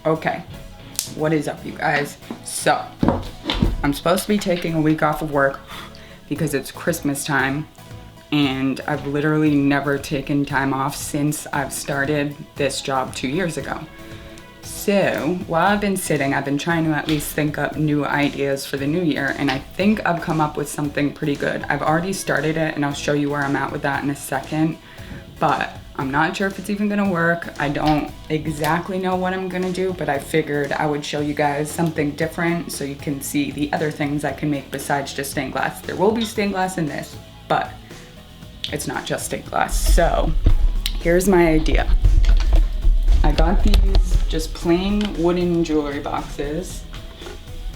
Okay, what is up, you guys? So, I'm supposed to be taking a week off of work because it's Christmas time, and I've literally never taken time off since I've started this job 2 years ago. So, while I've been sitting, I've been trying to at least think up new ideas for the new year, and I think I've come up with something pretty good. I've already started it, and I'll show you where I'm at with that in a second, but I'm not sure if it's even gonna work. I don't exactly know what I'm gonna do, but I figured I would show you guys something different so you can see the other things I can make besides just stained glass. There will be stained glass in this, but it's not just stained glass. So, here's my idea. I got these just plain wooden jewelry boxes.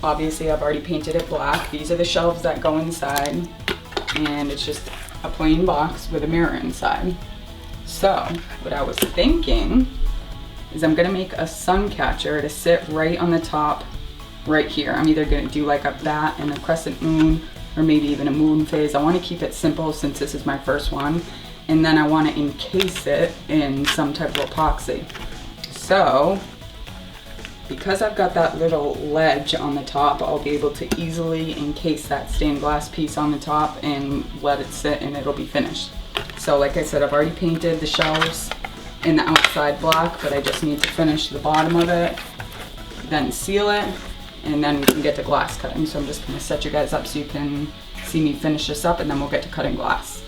Obviously, I've already painted it black. These are the shelves that go inside, and it's just a plain box with a mirror inside. So, what I was thinking is I'm gonna make a sun catcher to sit right on the top, right here. I'm either gonna do like a bat and a crescent moon, or maybe even a moon phase. I wanna keep it simple since this is my first one. And then I wanna encase it in some type of epoxy. So, because I've got that little ledge on the top, I'll be able to easily encase that stained glass piece on the top and let it sit and it'll be finished. So like I said, I've already painted the shelves in the outside black, but I just need to finish the bottom of it, then seal it, and then we can get to glass cutting. So I'm just gonna set you guys up so you can see me finish this up, and then we'll get to cutting glass.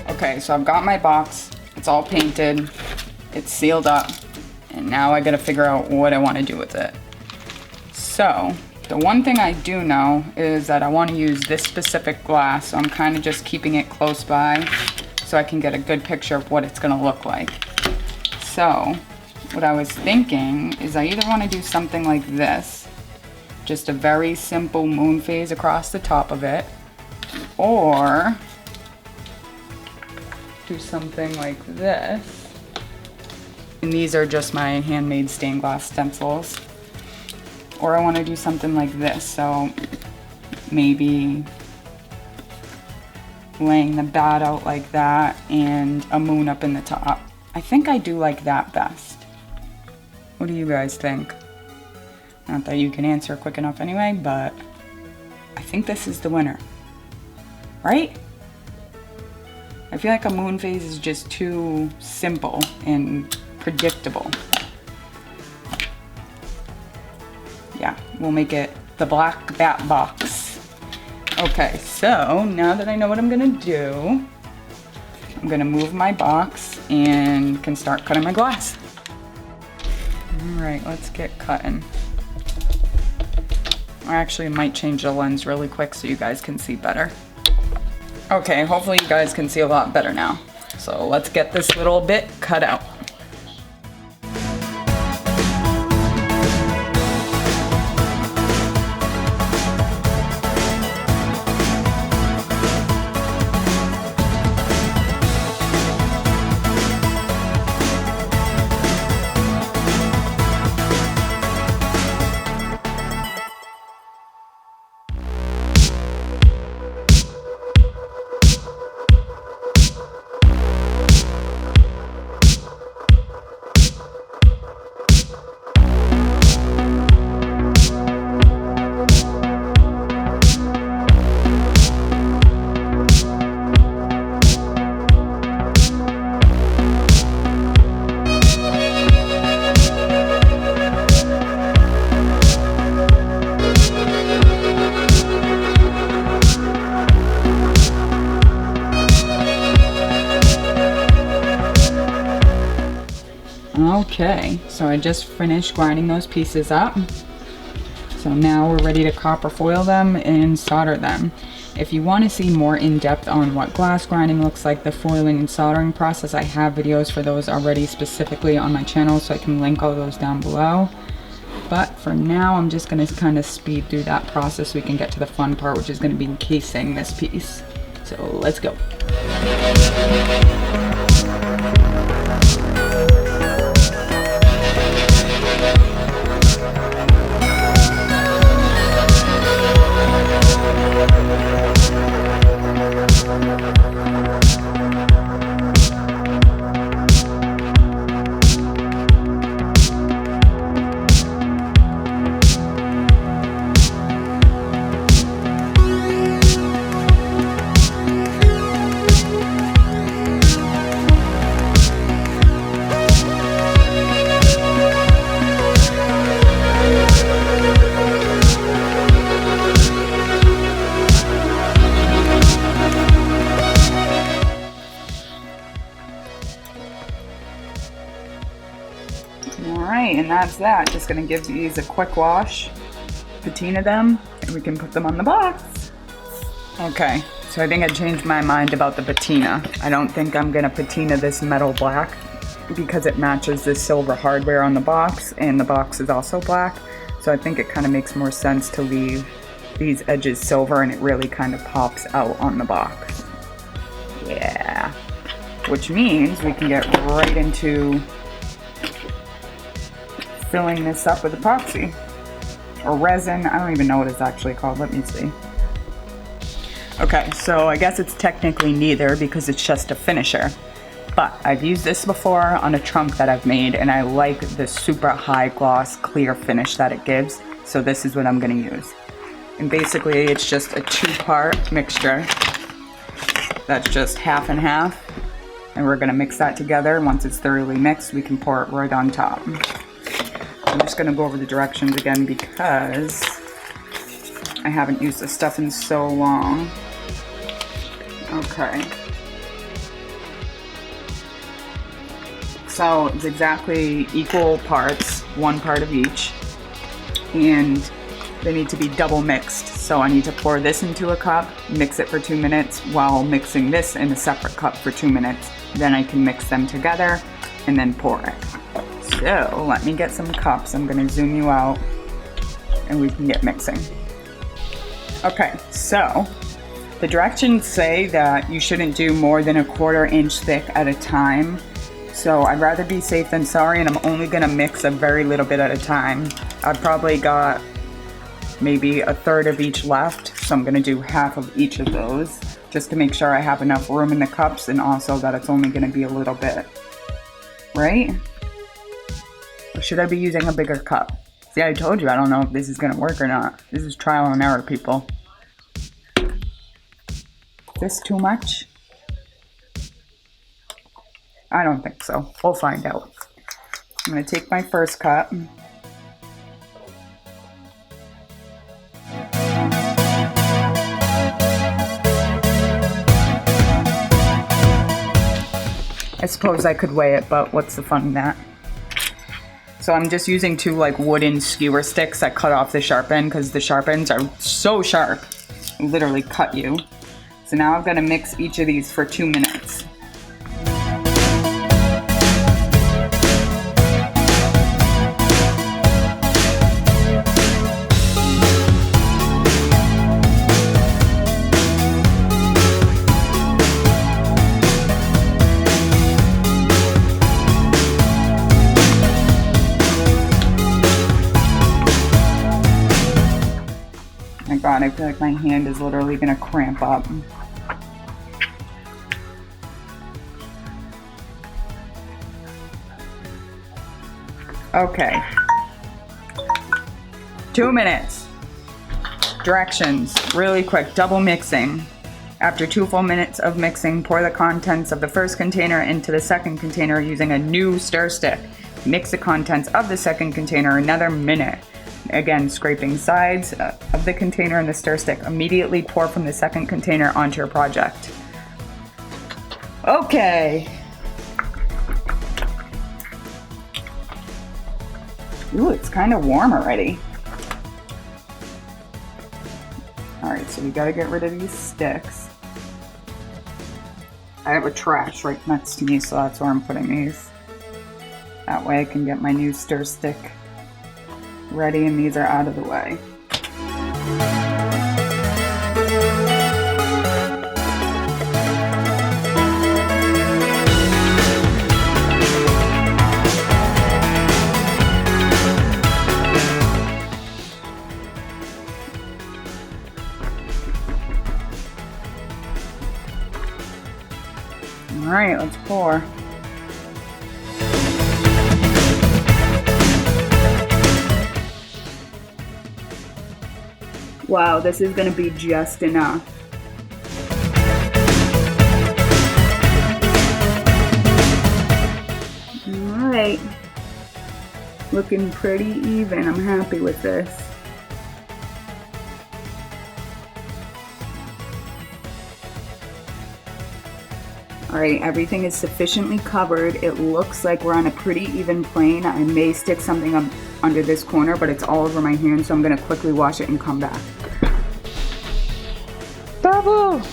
Okay, so I've got my box, it's all painted, it's sealed up, and now I gotta figure out what I wanna do with it. So, the one thing I do know is that I wanna use this specific glass, so I'm kinda just keeping it close by so I can get a good picture of what it's gonna look like. So, what I was thinking is I either wanna do something like this, just a very simple moon phase across the top of it, or do something like this. And these are just my handmade stained glass stencils. Or I want to do something like this, so maybe laying the bat out like that and a moon up in the top. I think I do like that best. What do you guys think? Not that you can answer quick enough anyway, but I think this is the winner. Right? I feel like a moon phase is just too simple and predictable. Yeah, we'll make it the black bat box. Okay, so now that I know what I'm gonna do, I'm gonna move my box and can start cutting my glass. All right, let's get cutting. I actually might change the lens really quick so you guys can see better. Okay, hopefully you guys can see a lot better now. So let's get this little bit cut out. Okay, so I just finished grinding those pieces up. So now we're ready to copper foil them and solder them. If you want to see more in depth on what glass grinding looks like, the foiling and soldering process, I have videos for those already specifically on my channel, so I can link all those down below. But for now, I'm just going to kind of speed through that process so we can get to the fun part, which is going to be encasing this piece. So let's go. Alright, and that's that. Just gonna give these a quick wash, patina them, and we can put them on the box. Okay, so I think I changed my mind about the patina. I don't think I'm gonna patina this metal black because it matches this silver hardware on the box, and the box is also black. So I think it kind of makes more sense to leave these edges silver, and it really kind of pops out on the box. Yeah, which means we can get right into filling this up with epoxy or resin. I don't even know what it's actually called. Let me see. Okay, so I guess it's technically neither because it's just a finisher, but I've used this before on a trunk that I've made, and I like the super high gloss clear finish that it gives, so this is what I'm going to use. And basically it's just a 2-part mixture that's just half and half, and we're going to mix that together. Once it's thoroughly mixed, we can pour it right on top. I'm just going to go over the directions again because I haven't used this stuff in so long. Okay. So it's exactly equal parts, 1 part of each, and they need to be double mixed. So I need to pour this into a cup, mix it for 2 minutes while mixing this in a separate cup for 2 minutes. Then I can mix them together and then pour it. So let me get some cups. I'm going to zoom you out and we can get mixing. Okay, so the directions say that you shouldn't do more than 1/4 inch thick at a time. So I'd rather be safe than sorry, and I'm only going to mix a very little bit at a time. I've probably got maybe 1/3 of each left, so I'm going to do half of each of those just to make sure I have enough room in the cups, and also that it's only going to be a little bit, right? Or should I be using a bigger cup? See, I told you I don't know if this is gonna work or not. This is trial and error, people. Is this too much? I don't think so. We'll find out. I'm gonna take my first cup. I suppose I could weigh it, but what's the fun in that? So I'm just using 2 like wooden skewer sticks that cut off the sharp end because the sharp ends are so sharp, literally cut you. So now I'm gonna mix each of these for 2 minutes. God, I feel like my hand is literally gonna cramp up. Okay. 2 minutes. Directions, really quick, double mixing. After 2 full minutes of mixing, pour the contents of the first container into the second container using a new stir stick. Mix the contents of the second container another minute. Again, scraping sides of the container and the stir stick. Immediately pour from the second container onto your project. Okay. Ooh, it's kind of warm already. All Alright, so we gotta get rid of these sticks. I have a trash right next to me, so that's where I'm putting these. That way I can get my new stir stick ready and these are out of the way. Alright, let's pour. Wow, this is going to be just enough. Alright. Looking pretty even. I'm happy with this. Alright, everything is sufficiently covered. It looks like we're on a pretty even plane. I may stick something up under this corner, but it's all over my hand, so I'm going to quickly wash it and come back. Bubble!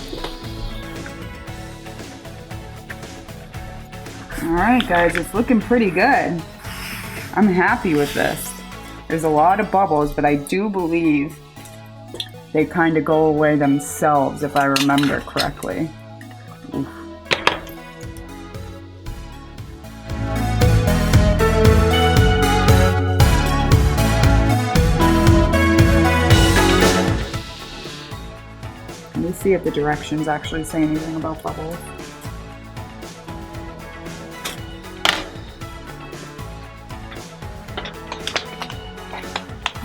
Alright guys, it's looking pretty good. I'm happy with this. There's a lot of bubbles, but I do believe they kind of go away themselves if I remember correctly. Oof. Let me see if the directions actually say anything about bubbles.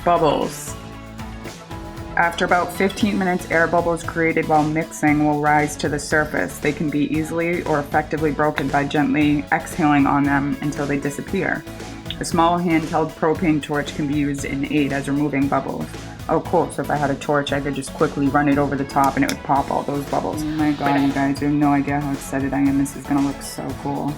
Bubbles. After about 15 minutes, air bubbles created while mixing will rise to the surface. They can be easily or effectively broken by gently exhaling on them until they disappear. A small handheld propane torch can be used in aid as removing bubbles. Oh cool, so if I had a torch I could just quickly run it over the top and it would pop all those bubbles. Oh my god, you guys, you have no idea how excited I am. This is gonna look so cool.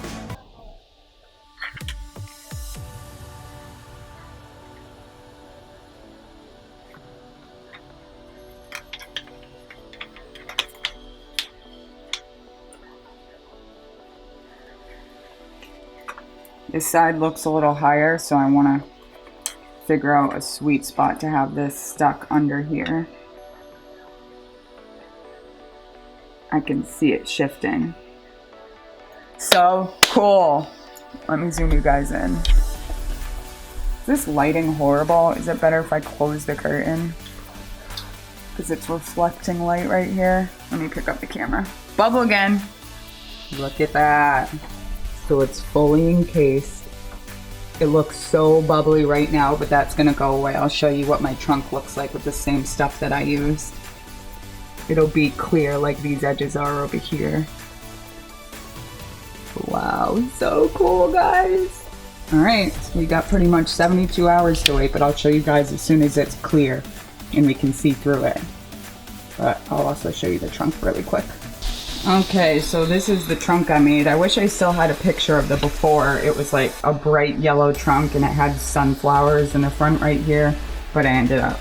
This side looks a little higher, so I want to figure out a sweet spot to have this stuck under here. I can see it shifting. So cool. Let me zoom you guys in. Is this lighting horrible? Is it better if I close the curtain? Because it's reflecting light right here. Let me pick up the camera. Bubble again. Look at that. So it's fully encased. It looks so bubbly right now, but that's gonna go away. I'll show you what my trunk looks like with the same stuff that I used. It'll be clear like these edges are over here. Wow, so cool, guys. All right, so we got pretty much 72 hours to wait, but I'll show you guys as soon as it's clear and we can see through it. But I'll also show you the trunk really quick. Okay, so this is the trunk I made. I wish I still had a picture of the before. It was like a bright yellow trunk and it had sunflowers in the front right here, but I ended up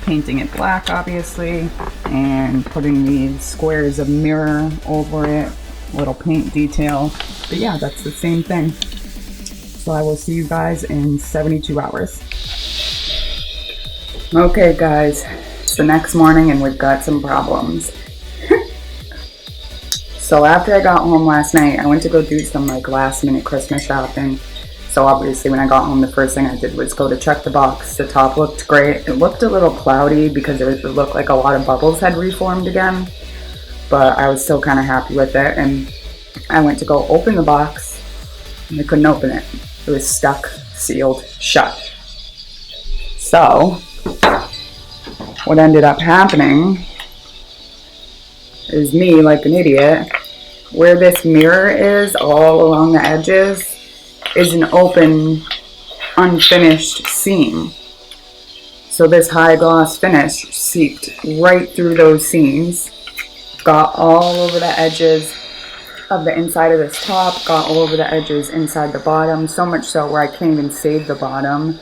painting it black, obviously, and putting these squares of mirror over it, little paint detail. But yeah, that's the same thing. So I will see you guys in 72 hours. Okay guys, it's the next morning and we've got some problems. So after I got home last night, I went to go do some like last minute Christmas shopping. So obviously when I got home, the first thing I did was go to check the box. The top looked great. It looked a little cloudy because it looked like a lot of bubbles had reformed again. But I was still kind of happy with it. And I went to go open the box and I couldn't open it. It was stuck, sealed, shut. So what ended up happening is me, like an idiot, where this mirror is all along the edges is an open, unfinished seam. So this high gloss finish seeped right through those seams, got all over the edges of the inside of this top, got all over the edges inside the bottom, so much so where I can't even save the bottom.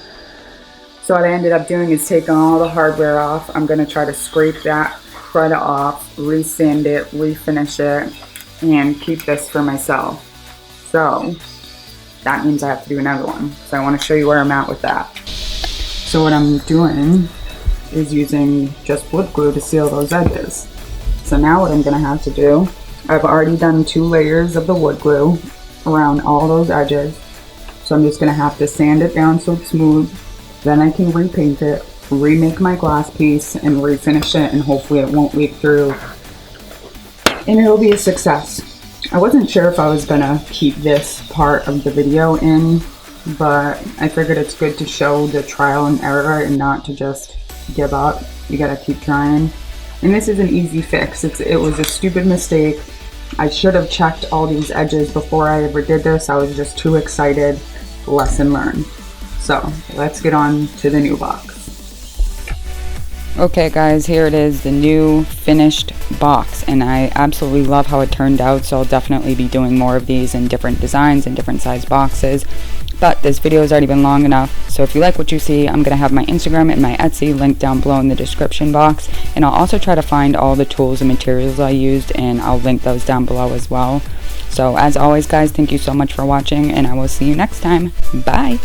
So what I ended up doing is taking all the hardware off. I'm going to try to scrape that crud it off, resand it, refinish it, and keep this for myself. So that means I have to do another one. So I want to show you where I'm at with that. So what I'm doing is using just wood glue to seal those edges. So now what I'm going to have to do, I've already done 2 layers of the wood glue around all those edges. So I'm just going to have to sand it down so it's smooth. Then I can repaint it, remake my glass piece, and refinish it, and hopefully it won't leak through. And it'll be a success. I wasn't sure if I was going to keep this part of the video in, but I figured it's good to show the trial and error and not to just give up. You gotta keep trying. And this is an easy fix. It was a stupid mistake. I should have checked all these edges before I ever did this. I was just too excited. Lesson learned. So let's get on to the new box. Okay guys, here it is, the new finished box, and I absolutely love how it turned out, so I'll definitely be doing more of these in different designs and different size boxes. But this video has already been long enough, so if you like what you see, I'm going to have my Instagram and my Etsy linked down below in the description box, and I'll also try to find all the tools and materials I used, and I'll link those down below as well. So as always guys, thank you so much for watching, and I will see you next time. Bye!